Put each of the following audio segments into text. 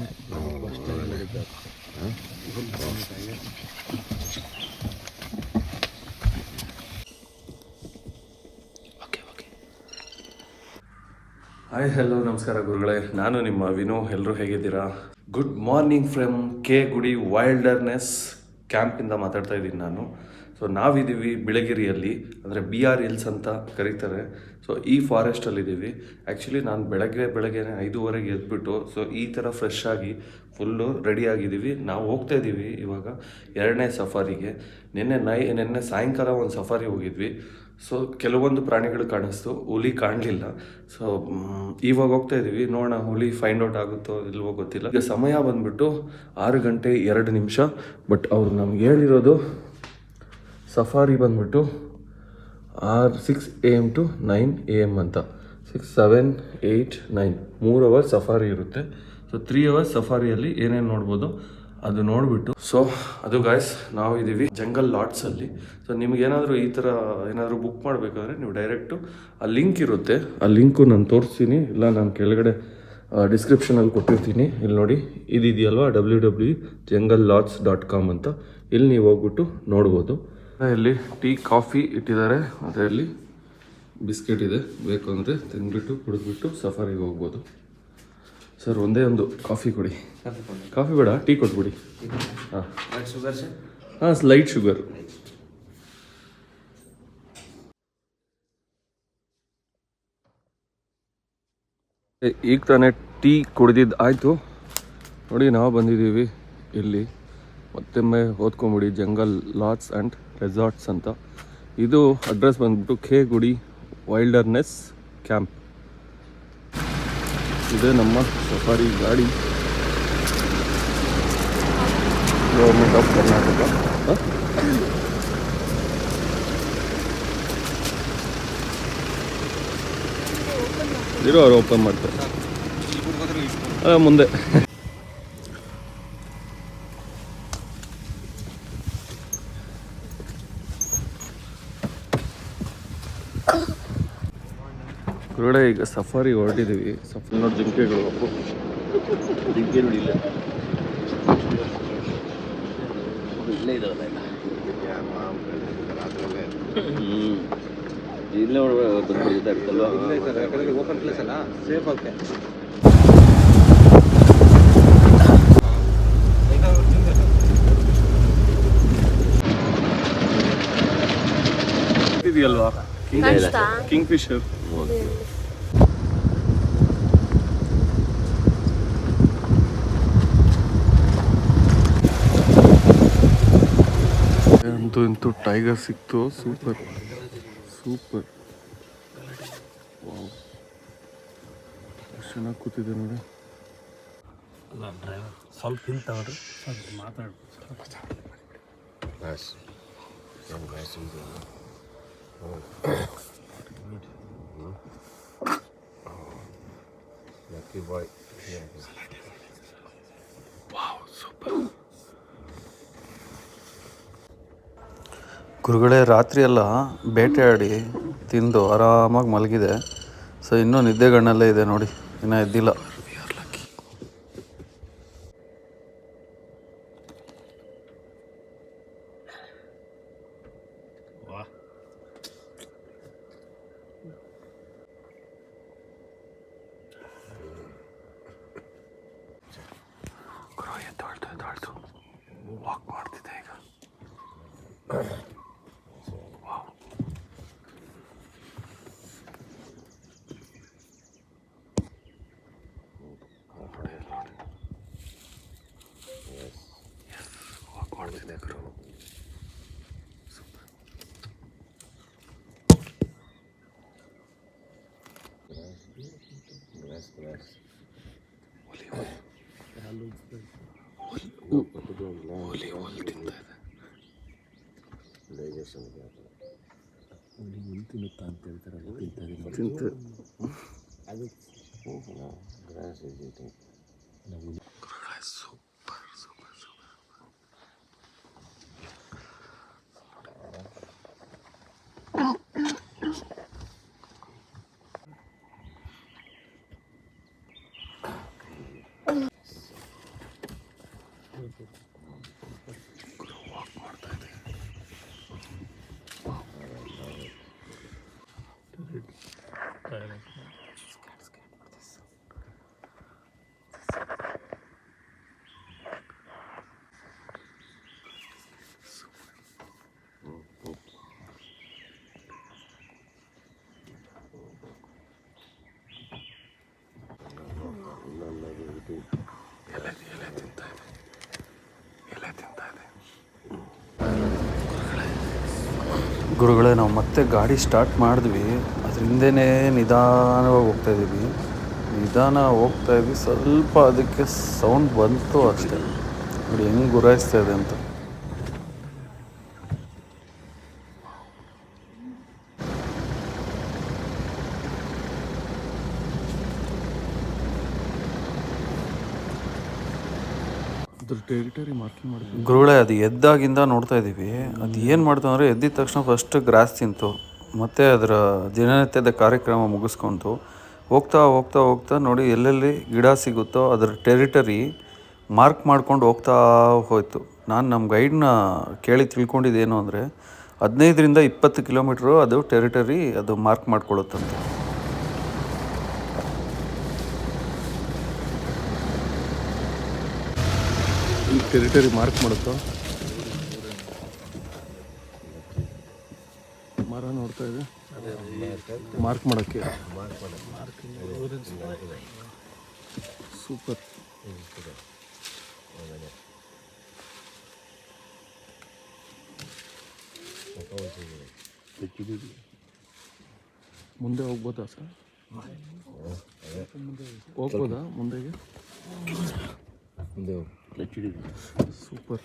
Hi hello ನಮಸ್ಕಾರ ಗುರುಗಳೇ, ನಾನು ನಿಮ್ಮ ವಿನೋ. ಎಲ್ಲರೂ ಹೇಗಿದ್ದೀರಾ? ಗುಡ್ ಮಾರ್ನಿಂಗ್ ಫ್ರಮ್ ಕೆ ಗುಡಿ ವೈಲ್ಡರ್ನೆಸ್ ಕ್ಯಾಂಪಿಂದ ಮಾತಾಡ್ತಾ ಇದ್ದೀನಿ ನಾನು. ಸೊ ನಾವಿದ್ದೀವಿ ಬಿಳಗಿರಿಯಲ್ಲಿ, ಅಂದರೆ BR ಹಿಲ್ಸ್ ಅಂತ ಕರೀತಾರೆ. ಸೊ ಈ ಫಾರೆಸ್ಟಲ್ಲಿದ್ದೀವಿ. ಆ್ಯಕ್ಚುಲಿ ನಾನು ಬೆಳಗ್ಗೆ 5:30 ಎದ್ಬಿಟ್ಟು ಸೊ ಈ ಥರ ಫ್ರೆಶ್ ಆಗಿ ಫುಲ್ಲು ರೆಡಿಯಾಗಿದ್ದೀವಿ. ನಾವು ಹೋಗ್ತಾ ಇದ್ದೀವಿ ಇವಾಗ 2ನೇ ಸಫಾರಿಗೆ. ನಿನ್ನೆ ಸಾಯಂಕಾಲ ಒಂದು ಸಫಾರಿ ಹೋಗಿದ್ವಿ. ಸೊ ಕೆಲವೊಂದು ಪ್ರಾಣಿಗಳು ಕಾಣಿಸ್ತು, ಹುಲಿ ಕಾಣಲಿಲ್ಲ. ಸೊ ಇವಾಗ ಹೋಗ್ತಾ ಇದ್ದೀವಿ, ನೋಡೋಣ ಹುಲಿ ಫೈಂಡ್ ಔಟ್ ಆಗುತ್ತೋ ಇಲ್ವೋ ಗೊತ್ತಿಲ್ಲ. ಈಗ ಸಮಯ ಬಂದ್ಬಿಟ್ಟು 6:02. ಬಟ್ ಅವ್ರು ನಮ್ಗೆ ಹೇಳಿರೋದು ಸಫಾರಿ ಬಂದ್ಬಿಟ್ಟು 6 AM to 9 AM ಅಂತ. 6, 7, 8, 9 3 ಅವರ್ಸ್ ಸಫಾರಿ ಇರುತ್ತೆ. ಸೊ 3 ಅವರ್ಸ್ ಸಫಾರಿಯಲ್ಲಿ ಏನೇನು ನೋಡ್ಬೋದು ಅದು ನೋಡಿಬಿಟ್ಟು, ಸೊ ಅದು ಗಾಯ್ಸ್ ನಾವಿದ್ದೀವಿ ಜಂಗಲ್ ಲಾಟ್ಸಲ್ಲಿ. ಸೊ ನಿಮ್ಗೇನಾದರೂ ಈ ಥರ ಏನಾದರೂ ಬುಕ್ ಮಾಡಬೇಕಾದ್ರೆ ನೀವು ಡೈರೆಕ್ಟು ಆ ಲಿಂಕ್ ಇರುತ್ತೆ, ಆ ಲಿಂಕು ನಾನು ತೋರಿಸ್ತೀನಿ, ಇಲ್ಲ ನಾನು ಕೆಳಗಡೆ ಡಿಸ್ಕ್ರಿಪ್ಷನಲ್ಲಿ ಕೊಟ್ಟಿರ್ತೀನಿ. ಇಲ್ಲಿ ನೋಡಿ, ಇದೆಯಲ್ವಾ www.junglelots.com ಅಂತ. ಇಲ್ಲಿ ನೀವು ಹೋಗ್ಬಿಟ್ಟು ನೋಡ್ಬೋದು. ಇಲ್ಲಿ ಟೀ ಕಾಫಿ ಇಟ್ಟಿದ್ದಾರೆ, ಅದರಲ್ಲಿ ಬಿಸ್ಕೆಟ್ ಇದೆ, ಬೇಕು ಅಂದರೆ ತಿಂದ್ಬಿಟ್ಟು ಕುಡಿದ್ಬಿಟ್ಟು ಸಫಾರಿಗೆ ಹೋಗ್ಬೋದು. ಸರ್ ಒಂದೇ ಒಂದು ಕಾಫಿ ಕೊಡಿ. ಕಾಫಿ ಬೇಡ, ಟೀ ಕೊಟ್ಬಿಡಿ. ಹಾಂ ಲೈಟ್ ಶುಗರ್. ಈಗ ತಾನೇ ಟೀ ಕುಡಿದಿದ್ದು ಆಯಿತು. ನೋಡಿ, ನಾವು ಬಂದಿದ್ದೀವಿ ಇಲ್ಲಿ. ಮತ್ತೊಮ್ಮೆ ಓದ್ಕೊಂಬಿಡಿ, ಜಂಗಲ್ ಲಾಟ್ಸ್ ಆ್ಯಂಡ್ ರೆಸಾರ್ಟ್ಸ್ ಅಂತ. ಇದು ಅಡ್ರೆಸ್ ಬಂದ್ಬಿಟ್ಟು ಕೆ ಗುಡಿ ವೈಲ್ಡರ್ನೆಸ್ ಕ್ಯಾಂಪ್. ಇದೆ ನಮ್ಮ ಸಫಾರಿ ಗಾಡಿ, ಗೌರ್ಮೆಂಟ್ ಆಫ್ ಕರ್ನಾಟಕ. ಇರೋ ಅವ್ರು ಓಪನ್ ಮಾಡ್ತಾರೆ ಮುಂದೆ. ಹೊರಗಡೆ ಈಗ ಸಫಾರಿ ಹೊರಟಿದ್ದೀವಿ. ಸಫಾರಿ ನೋಡಿ, ಜಿಂಕೆಗಳು ಜಿಂಕೆ ನೋಡಿ ಇಲ್ಲೇ ಇಲ್ಲೇ ಬಂದಿರ್ತಲ್ವಾ, ಓಪನ್ ಪ್ಲೇಸ್ ಅಲ್ಲ, ಸೇಫ್ ಆಗುತ್ತೆ. ಇದೆಯಲ್ವಾ ಕಿಂಗ್ ಫಿಶರ್. ಅಂತೂ ಟೈಗರ್ ಸಿಕ್ತು. ಸೂಪರ್ ಸೂಪರ್, ಎಷ್ಟು ಚೆನ್ನಾಗಿ ಕೂತಿದೆ ನೋಡಿ. ಡ್ರೈವರ್ ಸ್ವಲ್ಪ ಹಿಂತವ್ರಿ, ಸ್ವಲ್ಪ ಮಾತಾಡ್ಬೋದು. ಗುರುಗಳೇ ರಾತ್ರಿ ಎಲ್ಲ ಬೇಟೆಯಾಡಿ ತಿಂದು ಆರಾಮಾಗಿ ಮಲಗಿದೆ. ಸೊ ಇನ್ನೂ ನಿದ್ದೆಗಣ್ಣಲ್ಲೇ ಇದೆ ನೋಡಿ, ಇನ್ನೂ ಎದ್ದಿಲ್ಲ. ಎದ್ದಾಳ್ತು ವಾಕ್ ಮಾಡ್ತಿದ್ದೆ ಈಗ. ವಾಕ್ ಮಾಡ್ತಿದ್ದೆ ಗುರು. ಹುಲಿ ತಿಂತ ಇದೆ, ತಿನ್ನುತ್ತಾ ಅಂತ ಹೇಳ್ತಾರಲ್ಲ, ತಿಂತ ಸೂಪರ್ ಸೂಪರ್ ಸೂಪರ್. ಗುರುಗಳೇ ನಾವು ಮತ್ತೆ ಗಾಡಿ ಸ್ಟಾರ್ಟ್ ಮಾಡಿದ್ವಿ, ಅದ್ರ ಹಿಂದೆನೇ ನಿಧಾನವಾಗಿ ಹೋಗ್ತಾಯಿದ್ದೀವಿ. ನಿಧಾನ ಹೋಗ್ತಾಯಿದ್ವಿ, ಸ್ವಲ್ಪ ಅದಕ್ಕೆ ಸೌಂಡ್ ಬಂತು ಅಷ್ಟೇ. ನೋಡಿ ಹೆಂಗೆ ಗುರಾಯಿಸ್ತಾ ಇದೆ ಅಂತ. ಗುರುಗಳೇ ಅದು ಎದ್ದಾಗಿಂದ ನೋಡ್ತಾ ಇದ್ದೀವಿ. ಅದು ಏನು ಮಾಡ್ತು ಅಂದರೆ ಎದ್ದಿದ ತಕ್ಷಣ ಫಸ್ಟ್ ಗ್ರಾಸ್ ತಿಂತು, ಮತ್ತು ಅದರ ದಿನನಿತ್ಯದ ಕಾರ್ಯಕ್ರಮ ಮುಗಿಸ್ಕೊಂತು. ಹೋಗ್ತಾ ಹೋಗ್ತಾ ಹೋಗ್ತಾ ನೋಡಿ ಎಲ್ಲೆಲ್ಲಿ ಗಿಡ ಸಿಗುತ್ತೋ ಅದರ ಟೆರಿಟರಿ ಮಾರ್ಕ್ ಮಾಡ್ಕೊಂಡು ಹೋಗ್ತಾ ಹೋಯಿತು. ನಾನು ನಮ್ಮ ಗೈಡ್ನ ಕೇಳಿ ತಿಳ್ಕೊಂಡಿದ್ದೇನು ಅಂದರೆ 15ರಿಂದ 20 ಕಿಲೋಮೀಟ್ರು ಅದು ಟೆರಿಟರಿ ಅದು ಮಾರ್ಕ್ ಮಾಡ್ಕೊಳ್ಳುತ್ತಂತೆ. ಈ ಟೆರಿಟರಿ ಮಾರ್ಕ್ ಮಾಡುತ್ತೋ ಮರ ನೋಡ್ತಾ ಇದೆ ಮಾರ್ಕ್ ಮಾಡೋಕ್ಕೆ. ಸೂಪರ್. ಮುಂದೆ ಹೋಗ್ಬೋದಾ ಸರ್? ಹೋಗ್ಬೋದಾ ಮುಂದೆಗೆ? ಸೂಪರ್.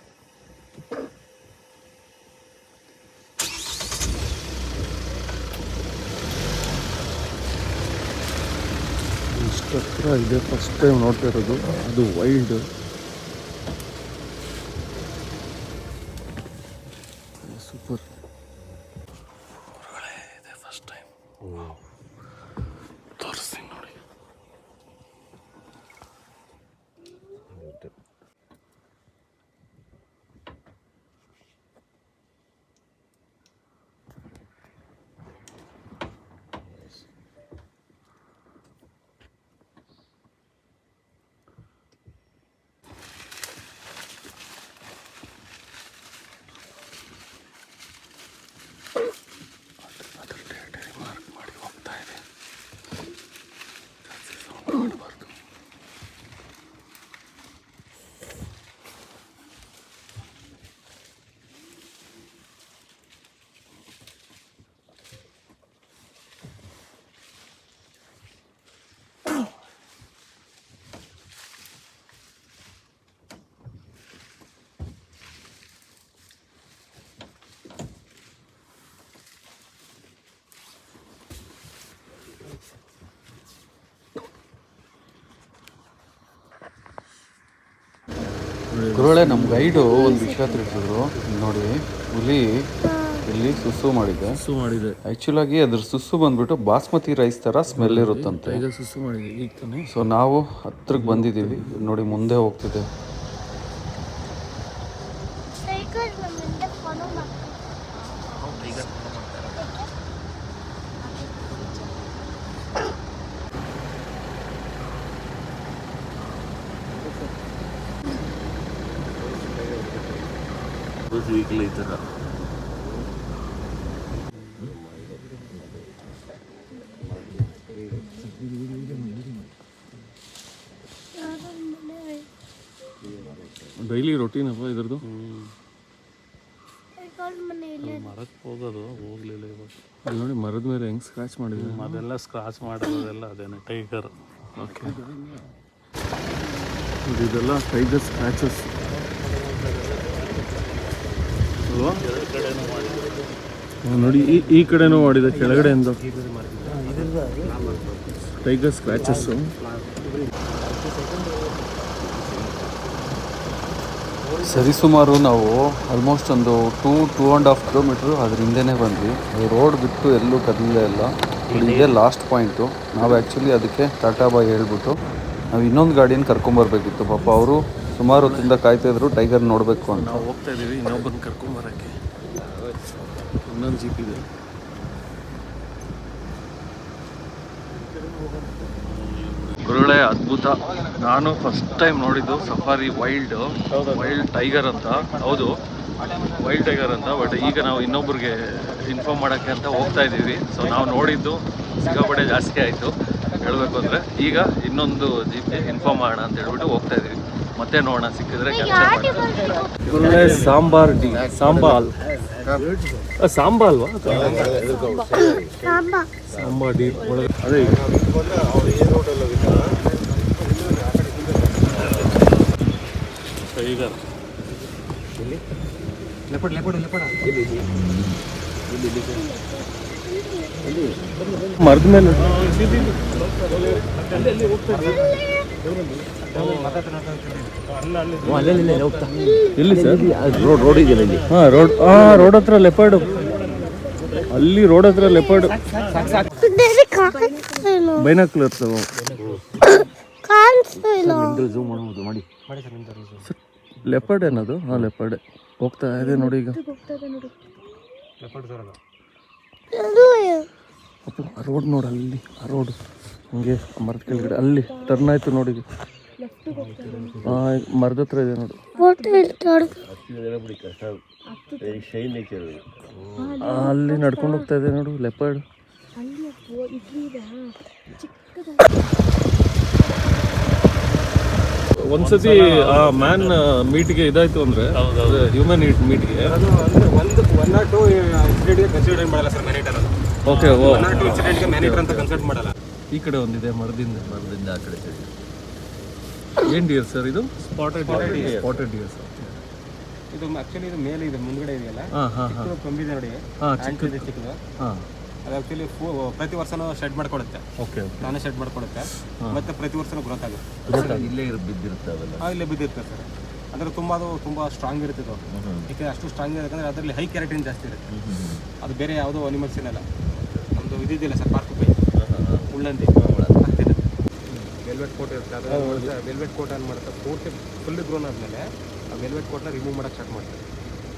ಇಷ್ಟು ಹತ್ರ ಇದೆ, ಫಸ್ಟ್ ಟೈಮ್ ನೋಡ್ತಾ ಇರೋದು. ಅದು ವೈಲ್ಡ್. ಸೂಪರ್. ಇದೆ ಫಸ್ಟ್ ಟೈಮ್ ತೋರಿಸ್ತೀನಿ ನೋಡಿ. ಗುರುಗಳೇ ನಮ್ಮ ಗೈಡು ಒಂದು ವಿಷಯ ತಿಳಿಸಿದ್ರು ನೋಡಿ. ಹುಲಿ ಇಲ್ಲಿ ಸುಸ್ಸು ಮಾಡಿದೆ. ಆ್ಯಕ್ಚುಲಾಗಿ ಅದ್ರ ಸುಸ್ಸು ಬಂದ್ಬಿಟ್ಟು ಬಾಸ್ಮತಿ ರೈಸ್ ಥರ ಸ್ಮೆಲ್ ಇರುತ್ತಂತೆ. ಸುಸ್ಸು ಮಾಡಿದೆ ಈಗ ತಾನೆ. ಸೊ ನಾವು ಹತ್ರಕ್ಕೆ ಬಂದಿದ್ದೀವಿ ನೋಡಿ, ಮುಂದೆ ಹೋಗ್ತಿದೆ. ಈಗಲೇ ಈ ಥರ ಡೈಲಿ ರೊಟೀನ್ ಅಪ್ಪ ಇದ್ರದ್ದು. ಮರಕ್ಕೆ ಹೋಗೋದು ಹೋಗ್ಲಿಲ್ಲ ಇವಾಗ. ಅಲ್ಲಿ ನೋಡಿ ಮರದ ಮೇಲೆ ಹೆಂಗೆ ಸ್ಕ್ರಾಚ್ ಮಾಡಿದ್ರು. ಅದೆಲ್ಲ ಸ್ಕ್ರಾಚ್ ಮಾಡೋದೆಲ್ಲ ಅದೇನೆ ಟೈಗರ್. ಓಕೆ, ಇದೆಲ್ಲ ಟೈಗರ್ ಸ್ಕ್ರಾಚಸ್ ಅಲ್ವಾ? ನೋಡಿ ಈ ಕಡೆನೂ ಮಾಡಿದೆ, ಕೆಳಗಡೆಯಿಂದ ಟೈಗರ್ ಸ್ಕ್ರಾಚಸ್ಸು. ಸರಿಸುಮಾರು ನಾವು ಆಲ್ಮೋಸ್ಟ್ ಒಂದು 2.5 ಕಿಲೋಮೀಟ್ರು ಅದ್ರ ಹಿಂದೆನೇ ಬಂದ್ವಿ. ಅದು ರೋಡ್ ಬಿಟ್ಟು ಎಲ್ಲೂ ಕದಲೇ ಇಲ್ಲ. ಇದೇ ಲಾಸ್ಟ್ ಪಾಯಿಂಟು. ನಾವು ಆ್ಯಕ್ಚುಲಿ ಅದಕ್ಕೆ ಟಾಟಾ ಬಾಯ್ ಹೇಳ್ಬಿಟ್ಟು ನಾವು ಇನ್ನೊಂದು ಗಾಡಿನ ಕರ್ಕೊಂಬರ್ಬೇಕಿತ್ತು. ಪಾಪ ಅವರು ಸುಮಾರು ಹೊತ್ತಿಂದ ಕಾಯ್ತಾಯಿದ್ರು ಟೈಗರ್ ನೋಡಬೇಕು ಅಂತ. ನಾವು ಹೋಗ್ತಾ ಇದ್ದೀವಿ ಇನ್ನೊಬ್ಬನ ಕರ್ಕೊಂಬರೋಕ್ಕೆ. ಇನ್ನೊಂದು ಜೀಪ್ ಇದೆ. ಗುರುಗಳೇ ಅದ್ಭುತ. ನಾನು ಫಸ್ಟ್ ಟೈಮ್ ನೋಡಿದ್ದು ಸಫಾರಿ ವೈಲ್ಡ್ ಟೈಗರ್ ಅಂತ. ಹೌದು, ವೈಲ್ಡ್ ಟೈಗರ್ ಅಂತ. ಬಟ್ ಈಗ ನಾವು ಇನ್ನೊಬ್ರಿಗೆ ಇನ್ಫಾರ್ಮ್ ಮಾಡೋಕ್ಕೆ ಅಂತ ಹೋಗ್ತಾ ಇದ್ದೀವಿ. ಸೊ ನಾವು ನೋಡಿದ್ದು ಸಿಕ್ಕಾಪಟ್ಟೆ ಜಾಸ್ತಿ ಆಯಿತು ಹೇಳಬೇಕು ಅಂದರೆ. ಈಗ ಇನ್ನೊಂದು ಜೀಪ್ಗೆ ಇನ್ಫಾರ್ಮ್ ಮಾಡೋಣ ಅಂತ ಹೇಳ್ಬಿಟ್ಟು ಹೋಗ್ತಾ ಇದ್ದೀವಿ. ಮತ್ತೆ ನೋಡೋಣ, ಸಿಕ್ಕಿದ್ರೆ ಕ್ಯಾಪ್ಚರ್ ಮಾಡ್ತೀವಿ. ಸಾಂಬಾಲ್ ಸಾಂಬಾ ಅಲ್ವಾ? ಸಾಂಬಾ ಡೀಪ್ ಒಳಗೆ ಅದೇ ಟೈಗರ್ ಮರದ ಮೇಲೆ ಎಲ್ಲಿ ಸರ್? ರೋಡ್ ಇದೆಯಲ್ಲ ಇಲ್ಲಿ. ರೋಡ್ ಹತ್ರ ಲೆಪರ್ಡ್, ಅಲ್ಲಿ ರೋಡ್ ಹತ್ರ ಲೆಪರ್ಡ್. ಬೈನಾಕ್ಯುಲರ್ಸ್ ಝೂಮ್ ಮಾಡ್ಬೋದು ಮಾಡಿ. ಲೆಪರ್ಡ್ ಏನದು? ಹಾಂ ಲೆಪರ್ಡ್ ಹೋಗ್ತಾ ಇದೆ ನೋಡಿ ಈಗ. ಆ ರೋಡ್ ನೋಡು ಅಲ್ಲಿ, ಆ ರೋಡ್ ಹಂಗೆ ಮರದ ಕೆಳಗಡೆ ಅಲ್ಲಿ ಟರ್ನ್ ಆಯ್ತು ನೋಡಿ. ಮರದ ಹತ್ರ ಇದೆ ನೋಡು. ಅಲ್ಲಿ ನಡ್ಕೊಂಡು ಹೋಗ್ತಾ ಇದೆ ನೋಡು ಲೆಪರ್ಡ್. ಒಂದ್ಸತಿ ಆ ಮ್ಯಾನ್ ಮೀಟ್ಗೆ ಇದಾಯ್ತು ಅಂದ್ರೆ ಹ್ಯೂಮನ್ ಮೀಟ್ಗೆ ಓಕೆ ಈ ಕಡೆ ಒಂದಿದೆ ಮರದಿಂದ ಆ ಕಡೆ ಏನ್ ಡಿಯರ್ ಸರ್ ಇದು? Spotted dear sir. ಇದು ಆಕ್ಚುಲಿ ಇದು ಮೇಲೆ ಇದೆ, ಮುಂದ್ಗಡೆ ಇದೆಯಲ್ಲ, ಚಿಕ್ಕದು ಕೊಂಬಿದೆ ನೋಡಿ, ಚಿಕ್ಕದು. ಅದು ಆಕ್ಚುಲಿ ಪ್ರತಿ ವರ್ಷನೂ ಶೆಡ್ ಮಾಡ್ಕೊಡುತ್ತೆ. ಓಕೆ, ನಾನೇ ಶೆಡ್ ಮಾಡ್ಕೊಡುತ್ತೆ, ಮತ್ತೆ ಪ್ರತಿ ವರ್ಷನೂ ಗ್ರೋತ್ ಆಗುತ್ತೆ. ಇಲ್ಲೇ ಬಿದ್ದಿರುತ್ತವಲ್ಲ. ಇಲ್ಲೇ ಬಿದ್ದಿರುತ್ತೆ ಸರ್. ಅಂದ್ರೆ ತುಂಬಾ ಸ್ಟ್ರಾಂಗ್ ಇರುತ್ತೆ ಇದು. ಈಗ ಅಷ್ಟು ಸ್ಟ್ರಾಂಗ್ ಇರುತ್ತೆ ಅಂದ್ರೆ ಅದರಲ್ಲಿ ಹೈ ಕ್ಯಾರೆಟಿನ್ ಜಾಸ್ತಿ ಇರುತ್ತೆ. ಅದು ಬೇರೆ ಯಾವುದೋ ಅನಿಮಲ್ಸ್ ಏನಲ್ಲ. ನಮ್ಮದು ಇದಿದೆಯಲ್ಲ ಸರ್, ಪಾರ್ಕ್ ಪೈ ಉಳ್ಳಂದಿ ಆಗ್ತಿದೆ. ವೆಲ್ವೆಟ್ ಕೋಟ್ ಇರುತ್ತೆ, ಅದು ವೆಲ್ವೆಟ್ ಕೋಟ್ ಏನು ಮಾಡುತ್ತೆ, ಪೂರ್ತಿ ಫುಲ್ ಗ್ರೋನ್ ಆದಮೇಲೆ ಆ ವೆಲ್ವೆಟ್ ಕೋಟ್ನ ರಿಮೂವ್ ಮಾಡೋಕ್ಕೆ ಸ್ಟಾರ್ಟ್ ಮಾಡ್ತಾರೆ.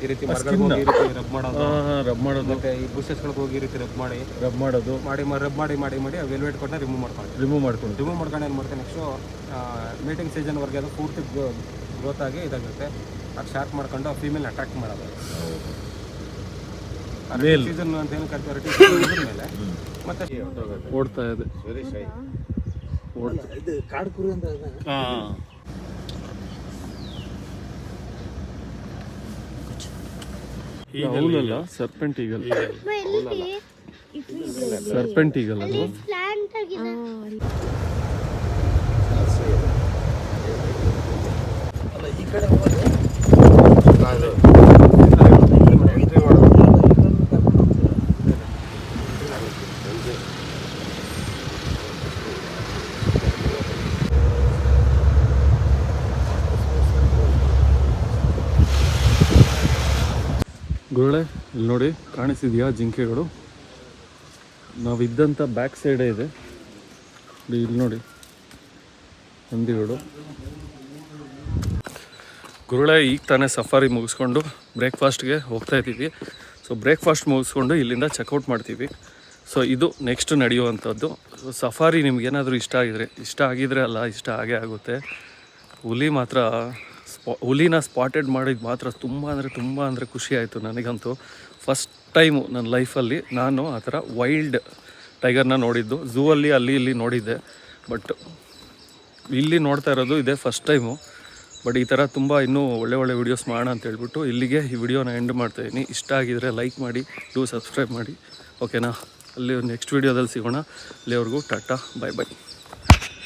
ಈ ರೀತಿ ಮರಗಳಿಗೆ ಹೋಗಿ ಈ ರೀತಿ ರಬ್ ಮಾಡೋದು, ಮತ್ತೆ ಈ ಬುಷಸ್ಗಳಿಗೆ ಹೋಗಿ ಈ ರೀತಿ ರಬ್ ಮಾಡೋದು ಮಾಡಿ ಆ ವೆಲ್ವೆಟ್ ಕೋಟ್ನ ರಿಮೂವ್ ಮಾಡ್ಕೊಂಡು ಏನು ಮಾಡ್ತಾರೆ, ನೆಕ್ಸ್ಟು ಮೀಟಿಂಗ್ ಸೀಸನ್ವರೆಗೆ ಅದು ಪೂರ್ತಿ ಗ್ರೋತ್ ಆಗಿ ಇದಾಗುತ್ತೆ. ಅದು ಶಾರ್ಪ್ ಮಾಡ್ಕೊಂಡು ಆ ಫೀಮೇಲ್ ಅಟ್ರಾಕ್ಟ್ ಮಾಡೋದು. ಸೀಸನ್ ಅಂತ ಏನು ಕರಿತೀವಿ ಮೇಲೆ ಮತ್ತೆ ಓಡ್ತಾ ಇದೆ. ಇದು ಕಾಡು ಕುರಿ ಅಂತ ಈಗಲ್ಲ ಸರ್ಪೆಂಟ್ ಈಗಲ್, ಸರ್ಪೆಂಟ್ ಈಗಲ್ ಅದು. ಈ ಕಡೆ ಗುರುಳೆ ಇಲ್ಲಿ ನೋಡಿ, ಕಾಣಿಸಿದ್ಯಾ ಜಿಂಕೆಗಳು? ನಾವಿದ್ದಂಥ ಬ್ಯಾಕ್ ಸೈಡೇ ಇದೆ ಇಲ್ಲಿ ನೋಡಿ ಹಂದಿಗಳು. ಗುರುಳೆ ಈಗ ತಾನೇ ಸಫಾರಿ ಮುಗಿಸ್ಕೊಂಡು ಬ್ರೇಕ್ಫಾಸ್ಟ್ಗೆ ಹೋಗ್ತಾ ಇದ್ದೀವಿ. ಸೊ ಬ್ರೇಕ್ಫಾಸ್ಟ್ ಮುಗಿಸ್ಕೊಂಡು ಇಲ್ಲಿಂದ ಚೆಕ್ಔಟ್ ಮಾಡ್ತೀವಿ. ಸೊ ಇದು ನೆಕ್ಸ್ಟ್ ನಡೆಯುವಂಥದ್ದು. ಸಫಾರಿ ನಿಮ್ಗೇನಾದರೂ ಇಷ್ಟ ಇಷ್ಟ ಆಗೇ ಆಗುತ್ತೆ. ಹುಲಿ ಮಾತ್ರ ಹುಲಿನ ಸ್ಪಾಟೆಡ್ ಮಾಡಿದ್ದು ಮಾತ್ರ ತುಂಬ ಅಂದರೆ ಖುಷಿ ಆಯಿತು ನನಗಂತೂ. ಫಸ್ಟ್ ಟೈಮು ನನ್ನ ಲೈಫಲ್ಲಿ ನಾನು ಆ ಥರ ವೈಲ್ಡ್ ಟೈಗರ್ನ ನೋಡಿದ್ದು. ಝೂ ಅಲ್ಲಿ ಅಲ್ಲಿ ಇಲ್ಲಿ ನೋಡಿದ್ದೆ, ಬಟ್ ಇಲ್ಲಿ ನೋಡ್ತಾ ಇರೋದು ಇದೇ ಫಸ್ಟ್ ಟೈಮು. ಬಟ್ ಈ ಥರ ತುಂಬ ಇನ್ನೂ ಒಳ್ಳೆ ವೀಡಿಯೋಸ್ ಮಾಡೋಣ ಅಂತ ಹೇಳ್ಬಿಟ್ಟು ಇಲ್ಲಿಗೆ ಈ ವಿಡಿಯೋನ ಎಂಡ್ ಮಾಡ್ತಾಯಿದ್ದೀನಿ. ಇಷ್ಟ ಆಗಿದರೆ ಲೈಕ್ ಮಾಡಿ, ಸಬ್ಸ್ಕ್ರೈಬ್ ಮಾಡಿ, ಓಕೆನಾ? ಅಲ್ಲಿ ನೆಕ್ಸ್ಟ್ ವೀಡಿಯೋದಲ್ಲಿ ಸಿಗೋಣ. ಅಲ್ಲಿವರೆಗೂ ಟಾಟಾ, ಬಾಯ್.